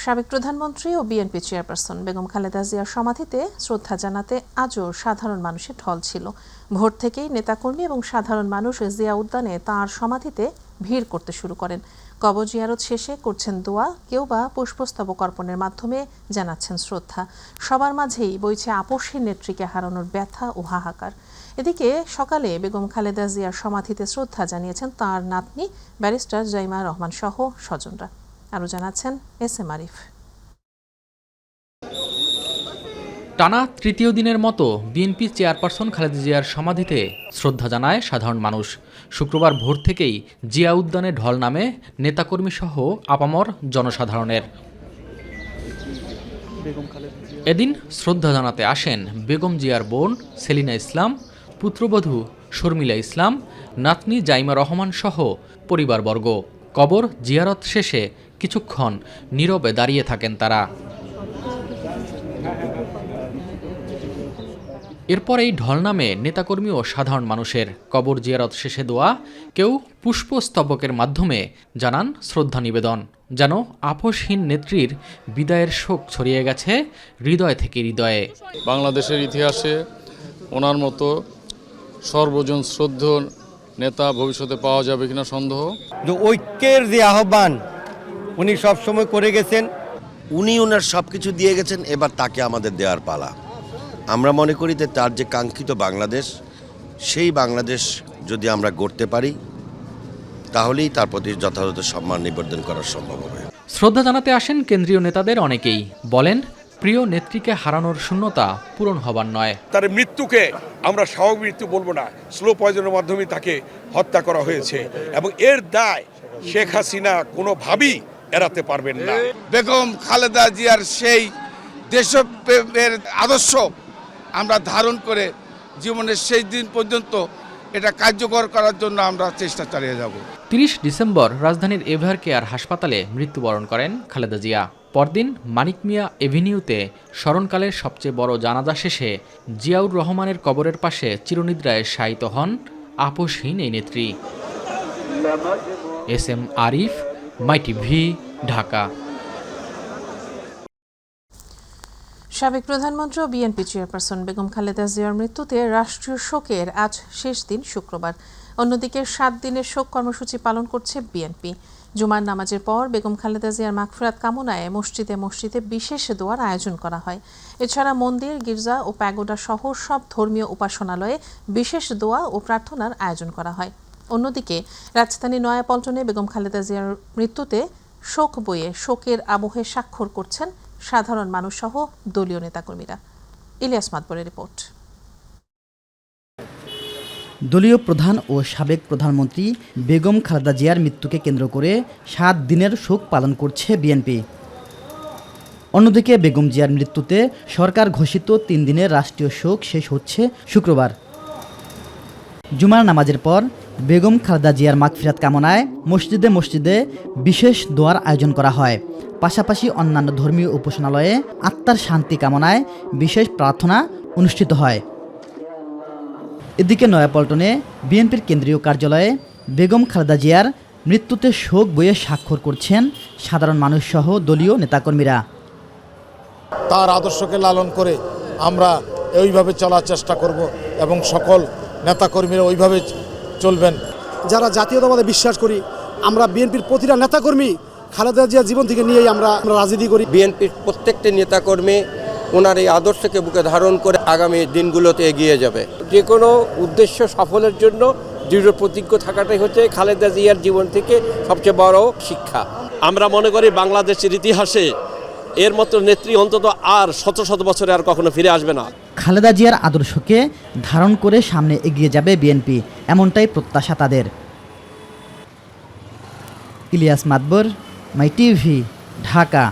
সাবেক প্রধানমন্ত্রী ও BNP chairperson Begum Khaleda জিয়ার সমাধিতে শ্রদ্ধা জানাতে আজও সাধারণ মানুষের ঢল ছিল। ভোর থেকেই নেতাকর্মী এবং সাধারণ মানুষ জিয়া উদ্যানে তাঁর সমাধিতে ভিড় করতে শুরু করেন। কবর জিয়ারত শেষে করছেন দোয়া, কেউ বা পুষ্পস্তবক অর্পণের মাধ্যমে জানাচ্ছেন শ্রদ্ধা। সবার মাঝেই বইছে আপসহীন নেত্রীকে হারানোর ব্যথা ও হাহাকার। এদিকে সকালে বেগম খালেদা জিয়ার সমাধিতে শ্রদ্ধা জানিয়েছেন তাঁর নাতনি ব্যারিস্টার জাইমা রহমান সহ স্বজনরা। আরও জানাচ্ছেন এস এম আরিফ। টানা তৃতীয় দিনের মতো বিএনপি চেয়ারপারসন খালেদা জিয়ার সমাধিতে শ্রদ্ধা জানায় সাধারণ মানুষ। শুক্রবার ভোর থেকেই জিয়া উদ্যানে ঢল নামে নেতাকর্মী সহ আপামর জনসাধারণের। এদিন শ্রদ্ধা জানাতে আসেন বেগম জিয়ার বোন সেলিনা ইসলাম, পুত্রবধূ শর্মিলা ইসলাম, নাতনি জাইমা রহমান সহ পরিবারবর্গ। কবর জিয়ারত শেষে কিছুক্ষণ নীরবে দাঁড়িয়ে থাকেন তারা। এরপরেই ঢল নামে নেতাকর্মী ও সাধারণ মানুষের। কবর জিয়ারত শেষে দোয়া, কেউ পুষ্পস্তবকের মাধ্যমে জানান শ্রদ্ধা নিবেদন। যেন আপসহীন নেত্রীর বিদায়ের শোক ছড়িয়ে গেছে হৃদয় থেকে হৃদয়ে। বাংলাদেশের ইতিহাসে ওনার মতো সর্বজন শ্রদ্ধেয় নেতা ভবিষ্যতে পাওয়া যাবে কিনা সন্দেহ। যে ঐক্যের যে আহ্বান উনি সবসময় করে গেছেন, উনি ওনার সব কিছু দিয়ে গেছেন, এবার তাকে আমাদের দেওয়ার পালা। আমরা মনে করি যে তার যে কাঙ্ক্ষিত বাংলাদেশ, সেই বাংলাদেশ যদি আমরা গড়তে পারি তাহলেই তার প্রতি যথাযথ সম্মান নিবেদন করা সম্ভব হবে। শ্রদ্ধা জানাতে আসেন কেন্দ্রীয় নেতাদের অনেকেই। বলেন, প্রিয় নেত্রীকে হারানোর শূন্যতা পূরণ হবার নয়। তার মৃত্যুকে আমরা স্বাভাবিক মৃত্যু বলবো না, স্লো পয়জনের মাধ্যমে তাকে হত্যা করা হয়েছে এবং এর দায় শেখ হাসিনা কোনোভাবেই এড়াতে পারবেন না। বেগম খালেদা জিয়ার সেই দেশপ্রেমের আদর্শ আমরা ধারণ করে জীবনের শেষ দিন পর্যন্ত এটা কার্যকর করার জন্য আমরা চেষ্টা চালিয়ে যাব। ৩০ ডিসেম্বর রাজধানীর এভার কেয়ার হাসপাতালে মৃত্যুবরণ করেন খালেদা জিয়া। পরদিন মানিক মিয়া এভিনিউতে স্মরণকালের সবচেয়ে বড় জানাজা শেষে জিয়াউর রহমানের কবরের পাশে চিরনিদ্রায় শায়িত হন আপসহীন এই নেত্রী। এস এম আরিফ, মাই টিভি, ঢাকা। সাবেক প্রধানমন্ত্রী ও বিএনপি চেয়ারপারসন বেগম খালেদা জিয়ার মৃত্যুতে রাষ্ট্রীয় শোকের আজ শেষ দিন শুক্রবার। অন্যদিকে 7 দিনের শোক কর্মসূচি পালন করছে বিএনপি। জুমার নামাজের পর বেগম খালেদা জিয়ার মাগফিরাত কামনায় মসজিদে মসজিদে বিশেষ দোয়ার আয়োজন করা হয়। এছাড়া মন্দির, গির্জা ও প্যাগোডা সহ সব ধর্মীয় উপাসনালয়ে বিশেষ দোয়া ও প্রার্থনার আয়োজন করা হয়। অন্যদিকে রাজধানী নয়াপল্টনে বেগম খালেদা জিয়ার মৃত্যুতে শোক বইয়ে শোকের আবহে স্বাক্ষর করছেন সাধারণ মানুষ সহ দলীয় নেতাকর্মীরা। ইলিয়াস মাতবরের রিপোর্ট। দলীয় প্রধান ও সাবেক প্রধানমন্ত্রী বেগম খালেদা জিয়ার মৃত্যুকে কেন্দ্র করে 7 দিনের শোক পালন করছে বিএনপি। অন্যদিকে বেগম জিয়ার মৃত্যুতে সরকার ঘোষিত 3 দিনের রাষ্ট্রীয় শোক শেষ হচ্ছে শুক্রবার। জুমার নামাজের পর বেগম খালেদা জিয়ার মাগফিরাত কামনায় মসজিদে মসজিদে বিশেষ দোয়ার আয়োজন করা হয়। পাশাপাশি অন্যান্য ধর্মীয় উপাসনালয়ে আত্মার শান্তি কামনায় বিশেষ প্রার্থনা অনুষ্ঠিত হয়। এদিকে নয়াপল্টনে বিএনপির কেন্দ্রীয় কার্যালয়ে বেগম খালেদা জিয়ার মৃত্যুতে শোক বইয়ে স্বাক্ষর করছেন সাধারণ মানুষ সহ দলীয় নেতাকর্মীরা। তার আদর্শকে লালন করে আমরা ওইভাবে চলার চেষ্টা করব এবং সকল নেতাকর্মীরা ওইভাবে চলবেন। যারা জাতীয়তাবাদে বিশ্বাস করি, আমরা বিএনপির প্রতিটা নেতাকর্মী খালেদা জিয়ার জীবন থেকে নিয়েই আমরা রাজনীতি করি। বিএনপির প্রত্যেকটি নেতাকর্মী ওনার এই আদর্শকে বুকে ধারণ করে আগামী দিনগুলোতে এগিয়ে যাবে। যে কোনো উদ্দেশ্য সফলের জন্য দৃঢ় প্রতিজ্ঞ থাকাটাই হচ্ছে খালেদা জিয়ার জীবন থেকে সবচেয়ে বড় শিক্ষা। আমরা মনে করি বাংলাদেশের ইতিহাসে এর মতো নেত্রী অন্তত আর শত শত বছরে আর কখনো ফিরে আসবে না। খালেদা জিয়ার আদর্শকে ধারণ করে সামনে এগিয়ে যাবে বিএনপি, এমনটাই প্রত্যাশা তাদের। ইলিয়াস মাতবর, মাই টিভি, ঢাকা।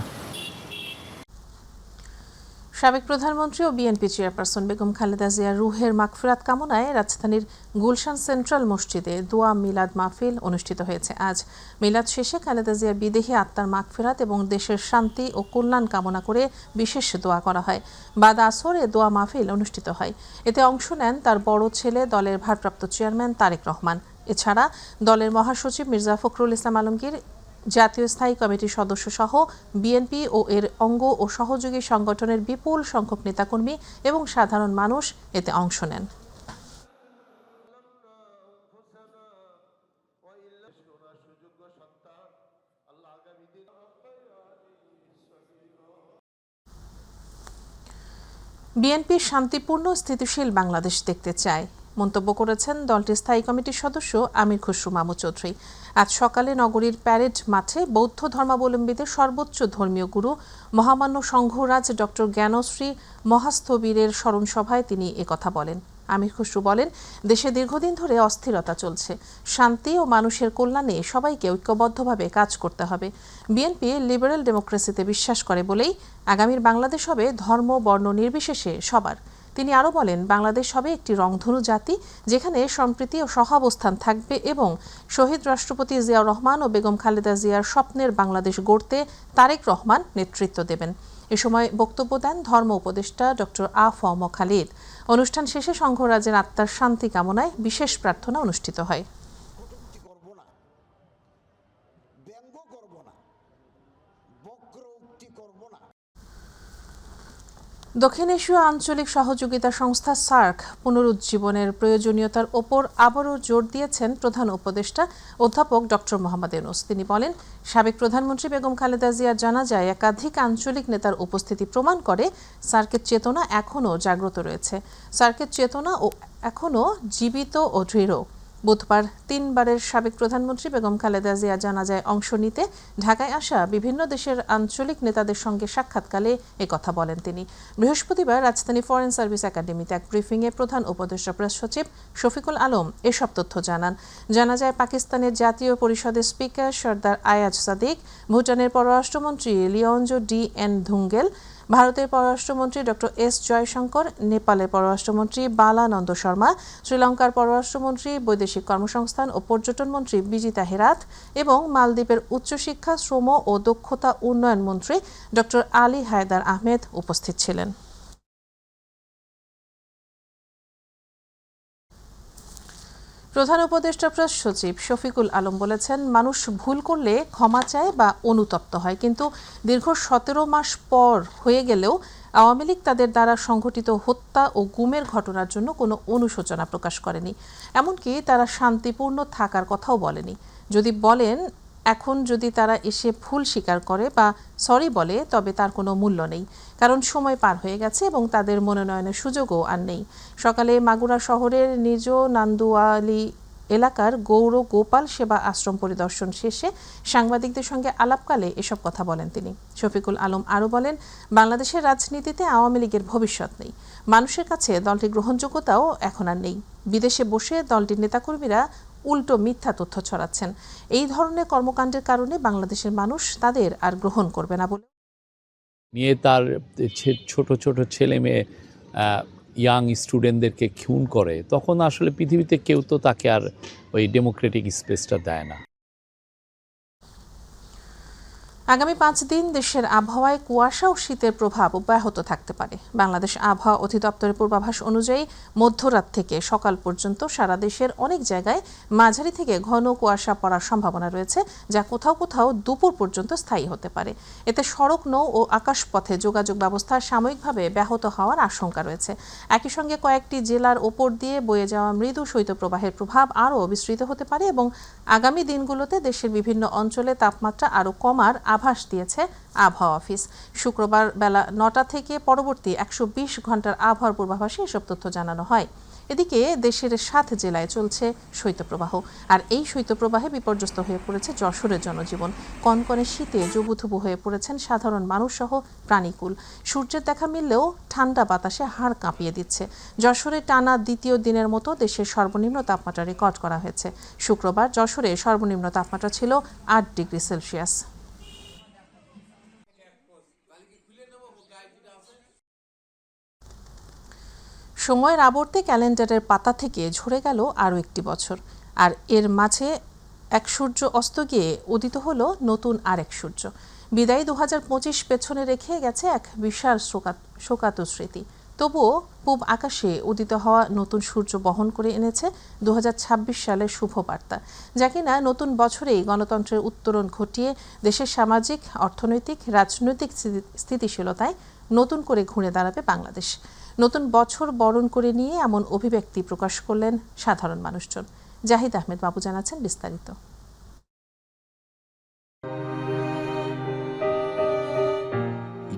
সাবেক প্রধানমন্ত্রী ও বিএনপি চেয়ারপারসন বেগম খালেদা জিয়ার রুহের মাগফিরাত কামনায় রাজধানীর গুলশান সেন্ট্রাল মসজিদে দোয়া মিলাদ মাহফিল অনুষ্ঠিত হয়েছে। আজ মিলাদ শেষে খালেদা জিয়ার বিদেহী আত্মার মাগফিরাত এবং দেশের শান্তি ও কল্যাণ কামনা করে বিশেষ দোয়া করা হয়। বাদ আসর এ দোয়া মাহফিল অনুষ্ঠিত হয়। এতে অংশ নেন তার বড় ছেলে দলের ভারপ্রাপ্ত চেয়ারম্যান তারেক রহমান। এছাড়া দলের মহাসচিব মির্জা ফখরুল ইসলাম আলমগীর, জাতীয় স্থায়ী কমিটির সদস্য সহ বিএনপি ও এর অঙ্গ ও সহযোগী সংগঠনের বিপুল সংখ্যক নেতাকর্মী এবং সাধারণ মানুষ এতে অংশ নেন। বিএনপি শান্তিপূর্ণ স্থিতিশীল বাংলাদেশ দেখতে চায় মন্তব্য করেছেন দলটির স্থায়ী কমিটির সদস্য আমির খসরু মাহমুদ চৌধুরী। আজ সকালে নগরীর প্যারেড মাঠে বৌদ্ধ ধর্মাবলম্বীদের সর্বোচ্চ ধর্মীয় গুরু মহামান্য সংঘরাজ ডক্টর জ্ঞানশ্রী মহাস্থবিরের স্মরণ সভায় তিনি একথা বলেন। আমির খসরু বলেন, দেশে দীর্ঘদিন ধরে অস্থিরতা চলছে। শান্তি ও মানুষের কল্যাণে সবাইকে ঐক্যবদ্ধভাবে কাজ করতে হবে। বিএনপি লিবারেল ডেমোক্রেসিতে বিশ্বাস করে বলেই আগামীর বাংলাদেশ হবে ধর্ম বর্ণ নির্বিশেষে সবার। তিনি আরও বলেন, বাংলাদেশ হবে একটি রংধনু জাতি যেখানে সম্প্রীতি ও সহাবস্থান থাকবে এবং শহীদ রাষ্ট্রপতি জিয়াউর রহমান ও বেগম খালেদা জিয়ার স্বপ্নের বাংলাদেশ গড়তে তারেক রহমান নেতৃত্ব দেবেন। এ সময় বক্তব্য দেন ধর্ম উপদেষ্টা ডক্টর আ.ফ.ম. খালিদ। অনুষ্ঠান শেষে সংঘরাজের আত্মার শান্তি কামনায় বিশেষ প্রার্থনা অনুষ্ঠিত হয়। দক্ষিণ এশীয় আঞ্চলিক সহযোগিতা সংস্থা সার্ক পুনরুজ্জীবনের প্রয়োজনীয়তার ওপর আবারও জোর দিয়েছেন প্রধান উপদেষ্টা অধ্যাপক ডক্টর মোহাম্মদ ইউনূস। তিনি বলেন, সাবেক প্রধানমন্ত্রী বেগম খালেদা জিয়ার জানাজায় একাধিক আঞ্চলিক নেতার উপস্থিতি প্রমাণ করে সার্কের চেতনা এখনও জাগ্রত রয়েছে। সার্কের চেতনা এখনও জীবিত ও দৃঢ়। বুধবার 3 বারের সাবেক প্রধানমন্ত্রী বেগম খালেদা জিয়া জানাজায় অংশ নিতে ঢাকায় আসা বিভিন্ন দেশের আঞ্চলিক নেতাদের সঙ্গে সাক্ষাৎকালে একথা বলেন তিনি। বৃহস্পতিবার রাজধানী ফরেন সার্ভিস একাডেমিতে এক ব্রিফিংয়ে প্রধান উপদেষ্টা প্রেস সচিব শফিকুল আলম এসব তথ্য জানান। জানাজায় পাকিস্তানের জাতীয় পরিষদের স্পিকার সর্দার আয়াজ সাদিক, ভুটানের পররাষ্ট্রমন্ত্রী লিওঞ্জো ডি.এন. ধুঙ্গেল, ভারতের পররাষ্ট্রমন্ত্রী ডক্টর এস জয়শঙ্কর, নেপালের পররাষ্ট্রমন্ত্রী বালানন্দ শর্মা, শ্রীলঙ্কার পররাষ্ট্রমন্ত্রী, বৈদেশিক কর্মসংস্থান ও পর্যটন মন্ত্রী বিজিতা হেরাত এবং মালদ্বীপের উচ্চশিক্ষা, শ্রম ও দক্ষতা উন্নয়ন মন্ত্রী ডক্টর আলী হায়দার আহমেদ উপস্থিত ছিলেন। প্রধান উপদেষ্টা প্রেস সচিব শফিকুল আলম বলেছেন, মানুষ ভুল করলে ক্ষমা চায় বা অনুতপ্ত হয়, কিন্তু দীর্ঘ 17 মাস পর হয়ে গেলেও আওয়ামী লীগ তাদের দ্বারা সংঘটিত হত্যা ও গুমের ঘটনার জন্য কোনো অনুশোচনা প্রকাশ করেনি। এমনকি তারা শান্তিপূর্ণ থাকার কথাও বলেনি। যদি বলেন, এখন যদি তারা এসে ভুল স্বীকার করে বা সরি বলে, তবে তার কোনো মূল্য নেই, কারণ সময় পার হয়ে গেছে এবং তাদের মনোনয়নের সুযোগও আর নেই। সকালে মাগুরা শহরের নিজ নান্দুয়ালি এলাকার গৌর গোপাল সেবা আশ্রম পরিদর্শন শেষে সাংবাদিকদের সঙ্গে আলাপকালে এসব কথা বলেন তিনি। শফিকুল আলম আরও বলেন, বাংলাদেশের রাজনীতিতে আওয়ামী লীগের ভবিষ্যৎ নেই। মানুষের কাছে দলটির গ্রহণযোগ্যতাও এখন আর নেই। বিদেশে বসে দলটির নেতাকর্মীরা উল্টো মিথ্যা তথ্য ছড়াচ্ছেন। এই ধরনের কর্মকাণ্ডের কারণে বাংলাদেশের মানুষ তাদের আর গ্রহণ করবে না বলে নিয়ে তার ছোট ছোট ছেলে মেয়ে ইয়াং স্টুডেন্টদেরকে খুন করে, তখন আসলে পৃথিবীতে কেউ তো তাকে আর ওই ডেমোক্রেটিক স্পেসটা দেয় না। আগামী 5 দিন দেশের আবহাওয়ায় কুয়াশা ও শীতের প্রভাব অব্যাহত থাকতে পারে। বাংলাদেশ আবহাওয়া অধিদপ্তরের পূর্বাভাস অনুযায়ী মধ্যরাত থেকে সকাল পর্যন্ত সারা দেশের অনেক জায়গায় মাঝারি থেকে ঘন কুয়াশা পড়ার সম্ভাবনা রয়েছে, যা কোথাও কোথাও দুপুর পর্যন্ত স্থায়ী হতে পারে। এতে সড়ক, নৌ ও আকাশপথে যোগাযোগ ব্যবস্থা সাময়িকভাবে ব্যাহত হওয়ার আশঙ্কা রয়েছে। একই সঙ্গে কয়েকটি জেলার ওপর দিয়ে বয়ে যাওয়া মৃদু শৈত্যপ্রবাহের প্রভাব আরও বিস্তৃত হতে পারে এবং আগামী দিনগুলোতে দেশের বিভিন্ন অঞ্চলে তাপমাত্রা আরও কমার আভাস দিয়েছে আবহাওয়া অফিস। শুক্রবার বেলা 9টা থেকে পরবর্তী 120 ঘন্টার আবহাওয়ার পূর্বাভাসে এসব তথ্য জানানো হয়। এদিকে দেশের 7 জেলায় চলছে শৈত্যপ্রবাহ, আর এই শৈত্যপ্রবাহে বিপর্যস্ত হয়ে পড়েছে যশোরের জনজীবন। কনকনে শীতে জবুথবু হয়ে পড়েছেন সাধারণ মানুষসহ প্রাণীকুল। সূর্যের দেখা মিললেও ঠান্ডা বাতাসে হাড় কাঁপিয়ে দিচ্ছে। যশোরে টানা দ্বিতীয় দিনের মতো দেশের সর্বনিম্ন তাপমাত্রা রেকর্ড করা হয়েছে। শুক্রবার যশোরে সর্বনিম্ন তাপমাত্রা ছিল 8 ডিগ্রি সেলসিয়াস। সময়ের আবর্তে ক্যালেন্ডারের পাতা থেকে ঝরে গেল আরও একটি বছর, আর এর মাঝে এক সূর্য অস্ত গিয়ে উদিত হলো নতুন আরেক সূর্য। বিদায়ী 2025 পেছনে রেখে গেছে এক বিশাল শোকাতুর স্মৃতি। তবুও পূব আকাশে উদিত হওয়া নতুন সূর্য বহন করে এনেছে 2026 সালের শুভ বার্তা, যা কিনা নতুন বছরেই গণতন্ত্রের উত্তরণ ঘটিয়ে দেশের সামাজিক, অর্থনৈতিক, রাজনৈতিক স্থিতিশীলতায় নতুন করে ঘুরে দাঁড়াবে বাংলাদেশ। নতুন বছর বরণ করে নিয়ে এমন অভিব্যক্তি প্রকাশ করলেন সাধারণ মানুষজন। জাহিদ আহমেদ বাবু জানাচ্ছেন বিস্তারিত।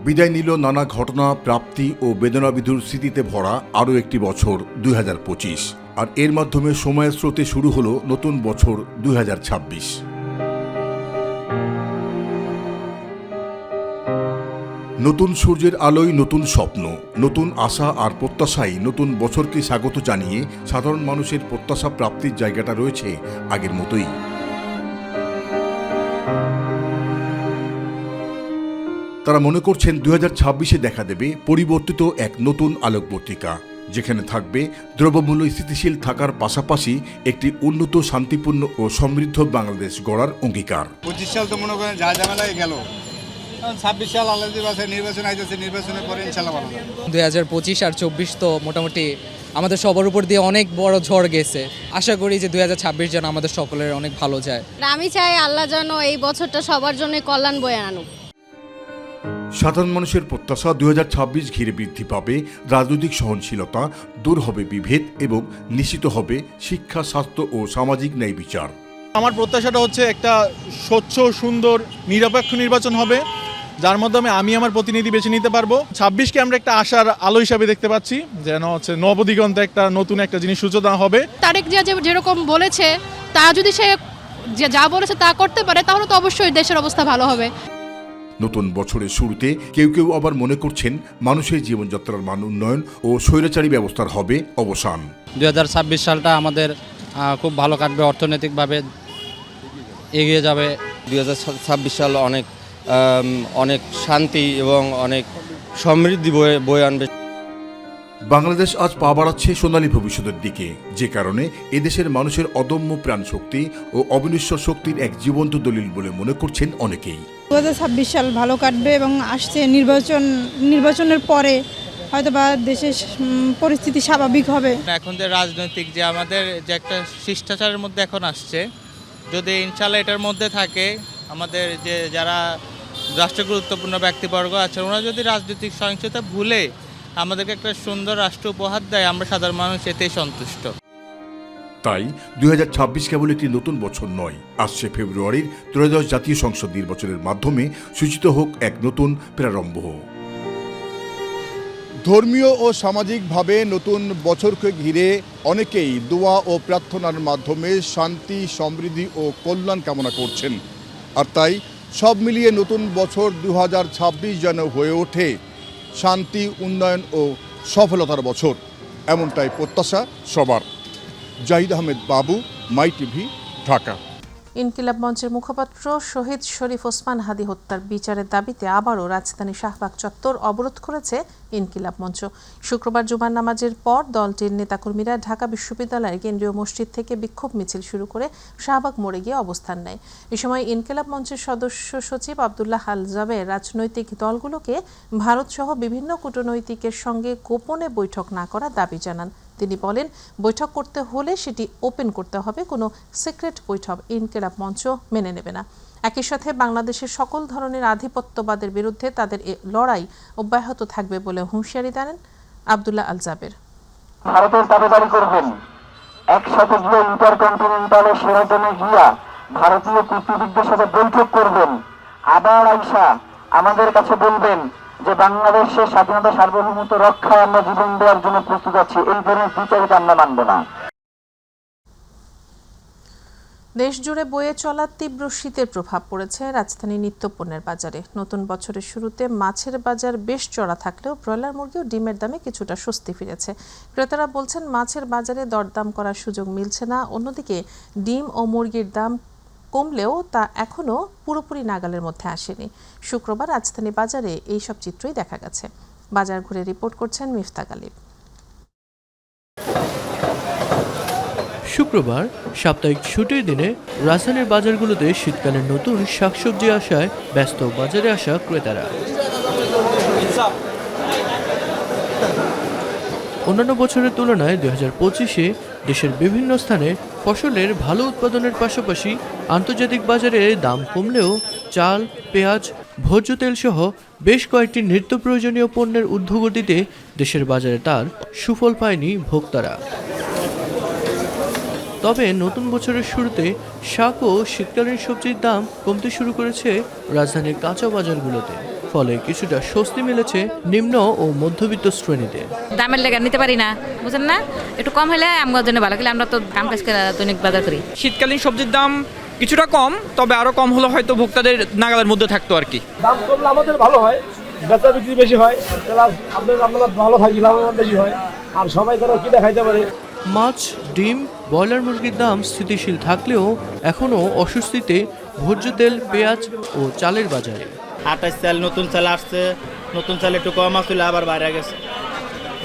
বিদায় নিল নানা ঘটনা, প্রাপ্তি ও বেদনাবিধুর স্মৃতিতে ভরা আরও একটি বছর 2025, আর এর মাধ্যমে সময়ের স্রোতে শুরু হলো নতুন বছর 2026। নতুন সূর্যের আলোয় নতুন স্বপ্ন, নতুন আশা আর প্রত্যাশাই নতুন বছরকে স্বাগত জানিয়ে সাধারণ মানুষের প্রত্যাশা প্রাপ্তির জায়গাটা রয়েছে আগের মতোই। তারা মনে করছেন 2026-এ দেখা দেবে পরিবর্তিত এক নতুন আলোকবর্তিকা, যেখানে থাকবে দ্রব্যমূল্য স্থিতিশীল থাকার পাশাপাশি একটি উন্নত, শান্তিপূর্ণ ও সমৃদ্ধ বাংলাদেশ গড়ার অঙ্গীকার। 25 সাল তো মনে করেন যা ঝামেলায় গেল, 26 সাল আলাদা আছে, নির্বাচন আইতেছে, নির্বাচনের পরে ইনশাল্লাহ ভালো হবে। 2025 আর 24 তো মোটামুটি আমাদের সবার উপর দিয়ে অনেক বড় ঝড় গেছে। আশা করি যে 2026 যেন আমাদের সকলের অনেক ভালো যায়। আমি চাই আল্লাহ যেন এই বছরটা সবার জন্য কল্যাণ বয়ে আনুক। সাধারণ মানুষের প্রত্যাশা 2026 ঘিরে বৃদ্ধি পাবে রাজনৈতিক সহনশীলতা, দূর হবে বিভেদ এবং নিশ্চিত হবে শিক্ষা, স্বাস্থ্য ও সামাজিক ন্যায় বিচার। আমার প্রত্যাশাটা হচ্ছে একটা স্বচ্ছ, সুন্দর, নিরপেক্ষ নির্বাচন হবে, যার মাধ্যমে আমি আমার প্রতিনিধি বেছে নিতে পারবো। 26কে আমরা একটা আশার আলো হিসাবে দেখতে পাচ্ছি, যেন হচ্ছে নবদিগন্তে একটা নতুন একটা জিনিস সূচনা হবে। তারেক জিয়া যেরকম বলেছে, তা যদি সে যা বলেছে তা করতে পারে, তাহলে তো অবশ্যই দেশের অবস্থা ভালো হবে। নতুন বছরের শুরুতে কেউ কেউ আবার মনে করছেন মানুষের জীবনযাত্রার মান উন্নয়ন ও স্বৈরাচারী ব্যবস্থার হবে অবসান। 2026 সালটা আমাদের খুব ভালো কাটবে, অর্থনৈতিকভাবে এগিয়ে যাবে। 2026 সাল অনেক শান্তি এবং অনেক সমৃদ্ধি বয়ে আনবে। বাংলাদেশ আজ পা বাড়াচ্ছে সোনালী ভবিষ্যতের দিকে, যে কারণে এদেশের মানুষের অদম্য প্রাণশক্তি ও অবিনশ্বর শক্তির এক জীবন্ত দলিল বলে মনে করছেন অনেকেই। 2026 সাল ভালো কাটবে এবং আসছে নির্বাচনের পরে হয়তোবা দেশের পরিস্থিতি স্বাভাবিক হবে। এখন যে রাজনৈতিক যে আমাদের যে একটা শিষ্টাচারের মধ্যে এখন আসছে, যদি ইনশাল্লাহ এটার মধ্যে থাকে, আমাদের যে যারা রাষ্ট্রের গুরুত্বপূর্ণ ব্যক্তিবর্গ আছে, ওরা যদি রাজনৈতিক সহিংসতা ভুলে আমাদেরকে একটা সুন্দর রাষ্ট্র উপহার দেয়, আমরা সাধারণ মানুষ এতেই সন্তুষ্ট। তাই 2026 কেবল একটি নতুন বছর নয়, আসছে ফেব্রুয়ারির ত্রয়োদশ জাতীয় সংসদ নির্বাচনের মাধ্যমে সূচিত হোক এক নতুন প্রারম্ভ। ধর্মীয় ও সামাজিকভাবে নতুন বছরকে ঘিরে অনেকেই দোয়া ও প্রার্থনার মাধ্যমে শান্তি, সমৃদ্ধি ও কল্যাণ কামনা করছেন। আর তাই সব মিলিয়ে নতুন বছর 2026 যেন হয়ে ওঠে শান্তি, উন্নয়ন ও সফলতার বছর, এমনটাই প্রত্যাশা সবার। জাহিদ আহমেদ বাবু, মাই টিভি, ঢাকা। ইনকিলাব মঞ্চের মুখপাত্র শহীদ শরীফ ওসমান হাদি হত্যার বিচারের দাবিতে আবারও রাজধানী শাহবাগ চত্বর অবরোধ করেছে ইনকিলাব মঞ্চ। শুক্রবার জুমার নামাজের পর দলটির নেতাকর্মীরা ঢাকা বিশ্ববিদ্যালয়ের কেন্দ্রীয় মসজিদ থেকে বিক্ষোভ মিছিল শুরু করে শাহবাগ মোড়ে গিয়ে অবস্থান নেয়। এ সময় ইনকিলাব মঞ্চের সদস্য সচিব আব্দুল্লাহ আল জাবের রাজনৈতিক দলগুলোকে ভারতসহ বিভিন্ন কূটনৈতিকের সঙ্গে গোপনে বৈঠক না করার দাবি জানান। তিনি বলেন, বৈঠক করতে হলে সেটি ওপেন করতে হবে, কোনো সিক্রেট বৈঠক ইনকিলাব মঞ্চ মেনে নেবে না। একই সাথে বাংলাদেশের সকল ধরনের আধিপত্যবাদের বিরুদ্ধে তাদের এ লড়াই অব্যাহত থাকবে বলে হুঁশিয়ারি দেন আব্দুল্লাহ আল জাবের। ভারতের দাবিদারি করবেন, একসাথে গিয়ে ইন্টারকন্টিনেন্টালে সেরাটনে গিয়া ভারতীয় কূটনীতিকদের সাথে বৈঠক করবেন, আবার আইসা আমাদের কাছে বলবেন যে বাংলাদেশের স্বাধীনতা, সার্বভৌমত্ব রক্ষায় আমরা জীবন দেওয়ার জন্য প্রস্তুত আছি। এই ধরনের বিচারকে আমরা মানব না। দেশ জুড়ে বয়ে চলা তীব্র শীতের প্রভাব পড়েছে রাজধানী নিত্যপণ্যের বাজারে। নতুন বছরের শুরুতে মাছের বাজার বেশ চড়া থাকলেও ব্রয়লার মুরগি ও ডিমের দামে কিছুটা স্বস্তি ফিরেছে। ক্রেতারা বলছেন, মাছের বাজারে দরদাম করার সুযোগ মিলছে না। অন্যদিকে ডিম ও মুরগির দাম কমলেও তা এখনও পুরোপুরি নাগালের মধ্যে আসেনি। শুক্রবার রাজধানী বাজারে এইসব চিত্রই দেখা গেছে। বাজার ঘুরে রিপোর্ট করছেন মিফতা গালিব। শুক্রবার সাপ্তাহিক ছুটির দিনে রাজধানীর বাজারগুলোতে শীতকালের নতুন শাকসবজি আসায় ব্যস্ত বাজারে আসা ক্রেতারা। অন্যান্য বছরের তুলনায় 2025-এ দেশের বিভিন্ন স্থানে ফসলের ভালো উৎপাদনের পাশাপাশি আন্তর্জাতিক বাজারে দাম কমলেও চাল, পেঁয়াজ, ভোজ্য তেলসহ বেশ কয়েকটি নিত্য প্রয়োজনীয় পণ্যের ঊর্ধ্বগতিতে দেশের বাজারে তার সুফল পায়নি ভোক্তারা। তবে নতুন বছরের শুরুতে শাক ও শীতকালীন সবজির দাম কমতে শুরু করেছে রাজধানীর কাঁচা বাজারগুলোতে, ফলে কিছুটা স্বস্তি মিলেছে নিম্ন ও মধ্যবিত্ত শ্রেণীতে। দামের লেগে নিতে পারি না, বুঝেন না, একটু কম হলে আমার জন্য ভালো, কিন্তু আমরা তো কাম কাজ করে দৈনিক বাজার করি। শীতকালীন সবজির দাম কিছুটা কম, তবে আরো কম হলে হয়তো ভোক্তাদের নাগালের মধ্যে থাকতো আর কি। দাম কমলে আমাদের ভালো হয়, বেচা বিক্রি বেশি হয়, আমরা ভালো থাকি, লাভবান বেশি হয়, আর সবাই তারা কি দেখাইতে পারে। মাছ, ডিম, ব্রয়লার মুরগির দাম স্থিতিশীল থাকলেও এখনও অস্বস্তিতে ভোজ্য তেল, পেঁয়াজ ও চালের বাজারে। 28 চাল নতুন চাল আসছে, নতুন চাল একটু কম আসলে আবার বাইরে গেছে,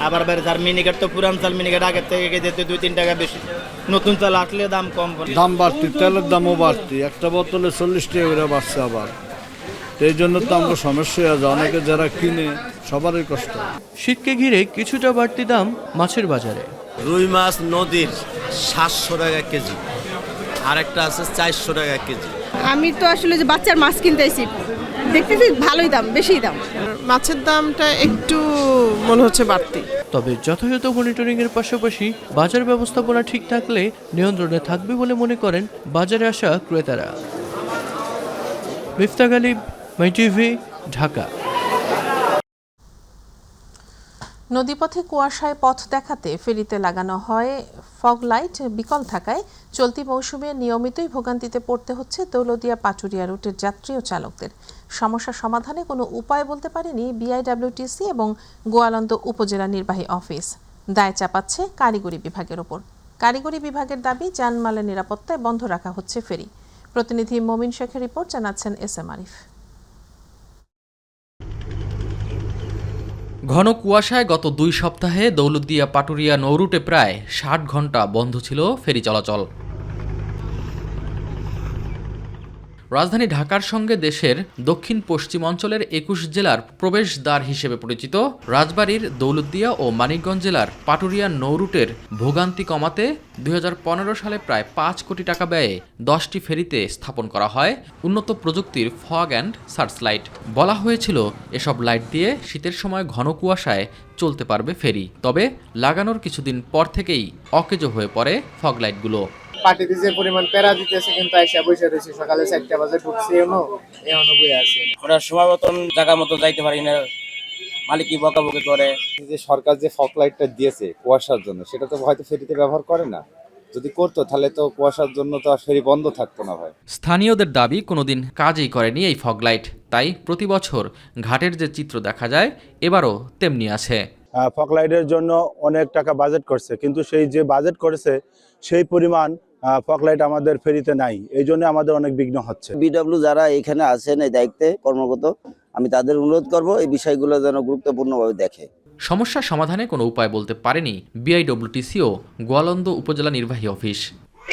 আবার বাইরে যার মিনিকেট তো পুরান চাল মিনিকেট আগের থেকে যেতে 2-3 টাকা বেশি, নতুন চাল আসলে দাম কম। দাম বাড়তি, তেলের দামও বাড়তি, একটা বোতলে 40 টাকা করে বাড়ছে আবার, এই জন্য তো আমরা সমস্যা হয়ে যায়, অনেকে যারা কিনে সবারই কষ্ট। শীতকে ঘিরে কিছুটা বাড়তি দাম মাছের বাজারে। রুই মাছ নদীর 700 টাকা কেজি, আর একটা আছে 400 টাকা কেজি। আমি তো আসলে যে বাচ্চার মাছ কিনতে আইছি, দেখতেছি ভালোই দাম, বেশি দাম। মাছের দামটা একটু মনে হচ্ছে বাড়তি। তবে যথাযথ মনিটরিং এর পাশাপাশি বাজার ব্যবস্থাপনা ঠিক থাকলে নিয়ন্ত্রণে থাকবে বলে মনে করেন বাজারে আসা ক্রেতারা। মিফতা গালিব, মাই টিভি, ঢাকা। নদীপথে কুয়াশায় পথ দেখাতে ফেরিতে লাগানো হয় ফগ লাইট, বিকল থাকায় চলতি মৌসুমে নিয়মিতই ভোগান্তিতে পড়তে হচ্ছে দৌলতদিয়া পাটুরিয়া রুটের যাত্রী ও চালকদের। সমস্যা সমাধানে কোনো উপায় বলতে পারেনি বিআইডব্লিউটিসি এবং গোয়ালন্দ উপজেলা নির্বাহী অফিস। দায় চাপাচ্ছে কারিগরি বিভাগের ওপর। কারিগরি বিভাগের দাবি, জানমালের নিরাপত্তায় বন্ধ রাখা হচ্ছে ফেরি। প্রতিনিধি মমিন শেখের রিপোর্ট, জানাচ্ছেন এস এম আরিফ। ঘন কুয়াশায় গত 2 সপ্তাহে দৌলতদিয়া পাটুরিয়া নৌরুটে প্রায় 60 ঘন্টা বন্ধ ছিল ফেরি চলাচল। রাজধানী ঢাকার সঙ্গে দেশের দক্ষিণ পশ্চিম অঞ্চলের 21 জেলার প্রবেশদ্বার হিসেবে পরিচিত রাজবাড়ীর দৌলতদিয়া ও মানিকগঞ্জ জেলার পাটুরিয়া নৌরুটের ভোগান্তি কমাতে 2015 সালে প্রায় 5 কোটি টাকা ব্যয়ে 10টি ফেরিতে স্থাপন করা হয় উন্নত প্রযুক্তির ফগ অ্যান্ড সার্চ লাইট। বলা হয়েছিল এসব লাইট দিয়ে শীতের সময় ঘন কুয়াশায় চলতে পারবে ফেরি। তবে লাগানোর কিছুদিন পর থেকেই অকেজো হয়ে পড়ে ফগ লাইটগুলো। পার্টিতে যে পরিমাণ প্যারা দিতেছে, কিন্তু আইসা বসে রয়েছে, সকালে 4টা বাজে ঢুকছে, এখনো বই আছে। ওরা সময় মতন জায়গা মতো যাইতে পারি না, মালিকই বকাবকি করে। যে সরকার যে ফগ লাইটটা দিয়েছে কুয়াশার জন্য, সেটা তো হয়তো ফেরিতে ব্যবহার করে না, যদি করতো তাহলে তো কুয়াশার জন্য তো আর ফেরি বন্ধ থাকতো না ভাই। স্থানীয়দের দাবি কোনোদিন কাজই করেনি এই ফগ লাইট, তাই প্রতি বছর ঘাটের যে চিত্র দেখা যায় এবারও তেমনি আছে। ফগ লাইটের জন্য অনেক টাকা বাজেট করছে, কিন্তু সেই যে বাজেট করেছে সেই পরিমাণ ফগ লাইট আমাদের ফেরিতে নাই, এই জন্য আমাদের অনেক বিঘ্ন হচ্ছে। বিডব্লিউ যারা এখানে আছেন এই দায়িত্বে কর্মরত, আমি তাদের অনুরোধ করব এই বিষয়গুলো যেন গুরুত্বপূর্ণভাবে দেখে। সমস্যা সমাধানে কোনো উপায় বলতে পারেনি বিআইডব্লিউটিসি ও গোয়ালন্দ উপজেলা নির্বাহী অফিস।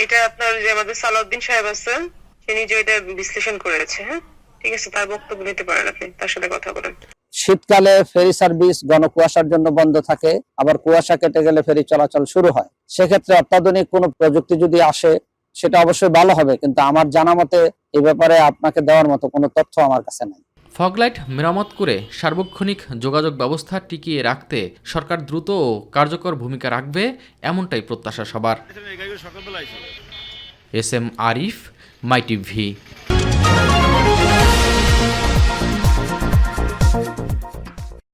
এটা আপনার যে আমাদের সালাউদ্দিন সাহেব আছেন, সে নিজে এটা বিশ্লেষণ করেছে। হ্যাঁ, ঠিক আছে, তার বক্তব্য নিতে পারেন, আপনি তার সাথে কথা বলেন। শীতকালে ফেরি সার্ভিস ঘন কুয়াশার জন্য বন্ধ থাকে, আবার কুয়াশা কেটে গেলে ফেরি চলাচল শুরু হয়। সেক্ষেত্রে অত্যাধুনিক কোনো প্রযুক্তি যদি আসে সেটা অবশ্যই ভালো হবে, কিন্তু আমার জানা মতে এই ব্যাপারে আপনাকে দেওয়ার মতো কোনো তথ্য আমার কাছে নাই। ফগলাইট মেরামত করে সার্বক্ষণিক যোগাযোগ ব্যবস্থা টিকিয়ে রাখতে সরকার দ্রুত ও কার্যকর ভূমিকা রাখবে, এমনটাই প্রত্যাশা সবার। এস এম আরিফ, মাই টিভি।